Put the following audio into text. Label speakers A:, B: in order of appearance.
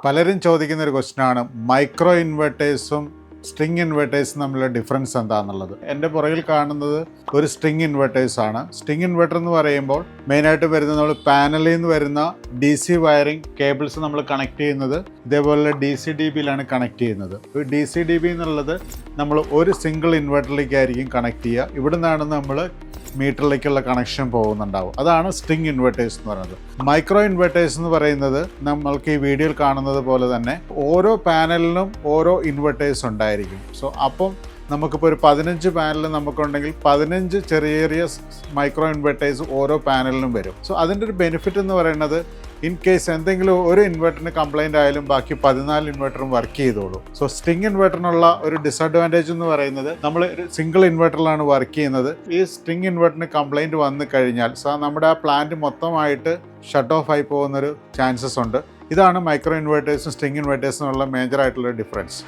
A: പലരും ചോദിക്കുന്ന ഒരു ക്വസ്റ്റ്യനാണ് മൈക്രോ ഇൻവെർട്ടേഴ്സും സ്ട്രിങ് ഇൻവെർട്ടേഴ്സും തമ്മിലുള്ള ഡിഫറൻസ് എന്താണെന്നുള്ളത്. എൻ്റെ പുറകിൽ കാണുന്നത് ഒരു സ്ട്രിങ് ഇൻവെർട്ടേഴ്സ് ആണ്. സ്ട്രിങ് ഇൻവെർട്ടർ എന്ന് പറയുമ്പോൾ മെയിനായിട്ട് വരുന്നത് നമ്മൾ പാനലിൽ നിന്ന് വരുന്ന DC വയറിംഗ് കേബിൾസ് നമ്മൾ കണക്ട് ചെയ്യുന്നത് ഇതേപോലെ DC DBയിലാണ് കണക്ട് ചെയ്യുന്നത്. DC DB എന്നുള്ളത് നമ്മൾ ഒരു സിംഗിൾ ഇൻവെർട്ടറിലേക്കായിരിക്കും കണക്ട് ചെയ്യുക. ഇവിടെ നിന്നാണ് നമ്മൾ മീറ്ററിലേക്കുള്ള കണക്ഷൻ പോകുന്നുണ്ടാവും. അതാണ് സ്ട്രിങ് ഇൻവെർട്ടേഴ്സ് എന്ന് പറയുന്നത്. മൈക്രോ ഇൻവെർട്ടേഴ്സ് എന്ന് പറയുന്നത് നമ്മൾക്ക് ഈ വീഡിയോയിൽ കാണുന്നത് പോലെ തന്നെ ഓരോ പാനലിനും ഓരോ ഇൻവെർട്ടേഴ്സ് ഉണ്ടായിരിക്കും. സോ അപ്പം നമുക്കിപ്പോൾ ഒരു 15 പാനൽ നമുക്കുണ്ടെങ്കിൽ 15 ചെറിയ ചെറിയ മൈക്രോ ഇൻവെർട്ടേഴ്സ് ഓരോ പാനലിനും വരും. സോ അതിൻ്റെ ഒരു ബെനിഫിറ്റ് എന്ന് പറയുന്നത് ഇൻ കേസ് എന്തെങ്കിലും ഒരു ഇൻവെർട്ടറിന് കംപ്ലൈൻ്റ് ആയാലും ബാക്കി 14 ഇൻവെർട്ടറും വർക്ക് ചെയ്തോളൂ. സോ സ്ട്രിങ് ഇൻവെർട്ടറിനുള്ള ഒരു ഡിസഡ്വാൻറ്റേജ് എന്ന് പറയുന്നത് നമ്മൾ ഒരു സിംഗിൾ ഇൻവെർട്ടറിലാണ് വർക്ക് ചെയ്യുന്നത്. ഈ സ്ട്രിങ് ഇൻവെർട്ടറിന് കംപ്ലൈൻറ്റ് വന്നു കഴിഞ്ഞാൽ നമ്മുടെ ആ പ്ലാന്റ് മൊത്തമായിട്ട് ഷട്ട് ഓഫ് ആയി പോകുന്നൊരു ചാൻസസ് ഉണ്ട്. ഇതാണ് മൈക്രോ ഇൻവെർട്ടേഴ്സും സ്ട്രിങ് ഇൻവെർട്ടേഴ്സിനുള്ള മേജർ ആയിട്ടുള്ള ഡിഫറൻസ്.